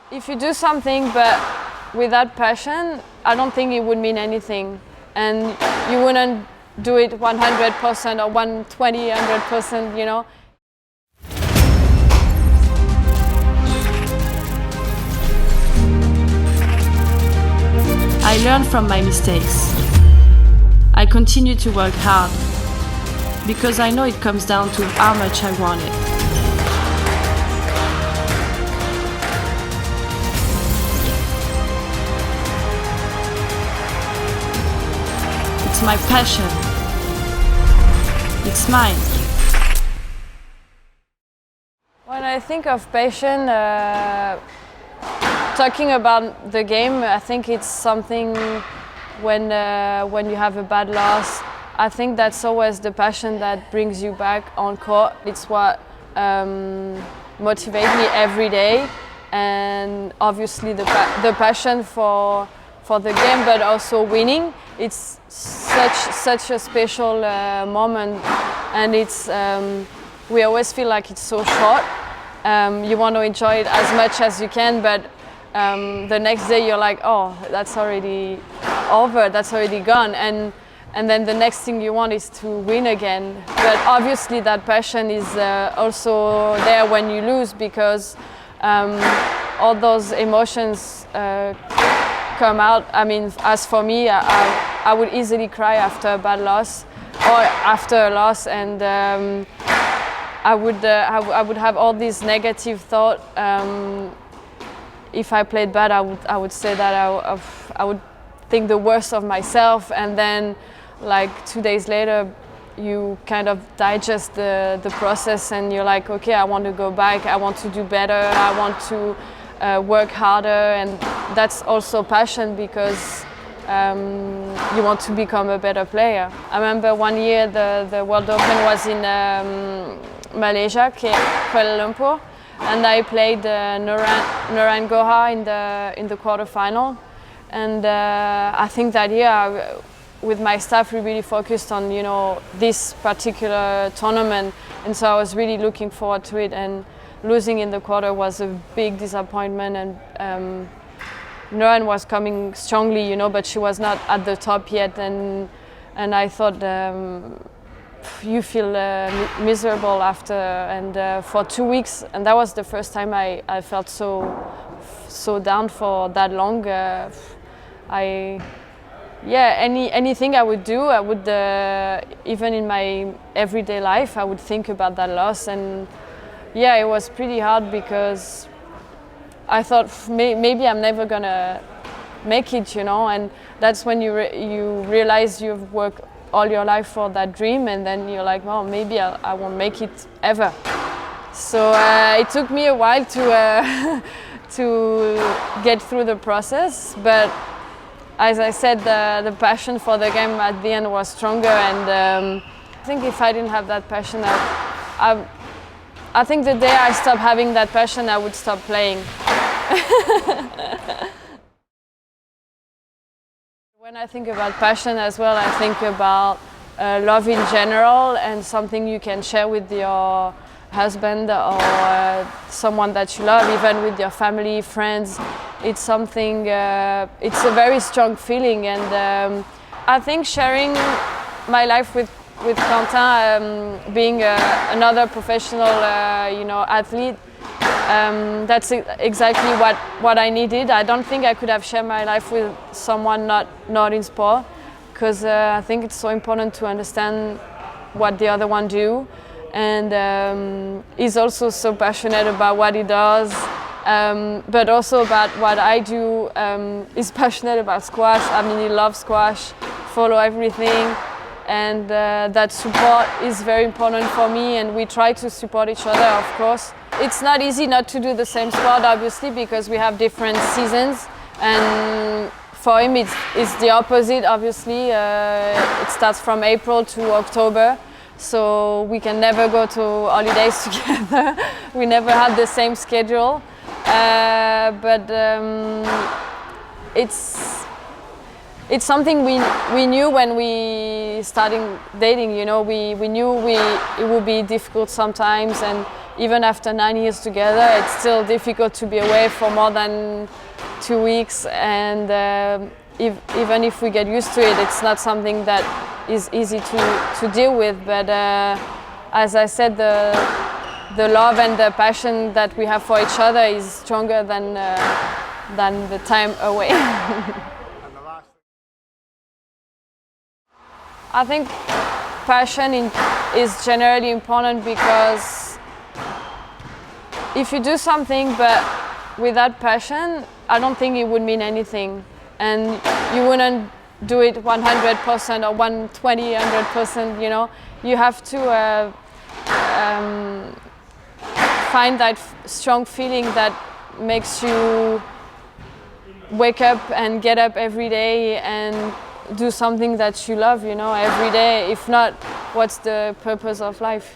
If you do something but without passion, I don't think it would mean anything, and you wouldn't do it 100% or 120, 100%, you know. I learn from my mistakes. I continue to work hard because I know it comes down to how much I want it. It's my passion. It's mine. When I think of passion, talking about the game, I think it's something when you have a bad loss. I think that's always the passion that brings you back on court. It's what motivates me every day, and obviously the passion for the game, but also winning. It's such a special moment, and it's we always feel like it's so short. You want to enjoy it as much as you can, but the next day you're like, oh, that's already over, that's already gone, and then the next thing you want is to win again. But obviously that passion is also there when you lose, because all those emotions come out. I mean, as for me, I would easily cry after a bad loss or after a loss, and I would have all these negative thoughts. If I played bad, I would say that I would think the worst of myself, and then like 2 days later you kind of digest the process, and you're like, okay, I want to go back, I want to do better, I want to work harder, and that's also passion, because you want to become a better player. I remember one year the World Open was in Malaysia, Kuala Lumpur, and I played Nuran Goha in the quarterfinal, and I think that year with my staff we really focused on, you know, this particular tournament, and so I was really looking forward to it, and losing in the quarter was a big disappointment, and Nuran was coming strongly, you know, but she was not at the top yet, and I thought you feel miserable after, and for 2 weeks, and that was the first time I felt so down for that long. Anything I would do, I would even in my everyday life, I would think about that loss, and yeah, it was pretty hard, because I thought maybe I'm never gonna make it, you know, and that's when you realize you've worked all your life for that dream, and then you're like, well, maybe I won't make it ever. So it took me a while to get through the process, but as I said, the passion for the game at the end was stronger, and I think if I didn't have that passion, I think the day I stopped having that passion, I would stop playing. When I think about passion as well, I think about love in general, and something you can share with your husband or someone that you love, even with your family, friends. It's something, it's a very strong feeling, and I think sharing my life with Quentin, being another professional, you know, athlete, that's exactly what I needed. I don't think I could have shared my life with someone not in sport, because I think it's so important to understand what the other one do, and he's also so passionate about what he does, but also about what I do. He's passionate about squash. I mean, he loves squash, follow everything, and that support is very important for me, and we try to support each other, of course. It's not easy not to do the same sport, obviously, because we have different seasons, and for him it's the opposite, obviously. It starts from April to October, so we can never go to holidays together. We never have the same schedule, but it's something we knew when we started dating. You know, we knew it would be difficult sometimes, and even after 9 years together, it's still difficult to be away for more than 2 weeks. And even if we get used to it, it's not something that is easy to deal with. But as I said, the love and the passion that we have for each other is stronger than the time away. I think passion is generally important, because if you do something but without passion, I don't think it would mean anything, and you wouldn't do it 100% or 120, 100%. You know, you have to find that strong feeling that makes you wake up and get up every day and do something that you love, you know, every day. If not, what's the purpose of life?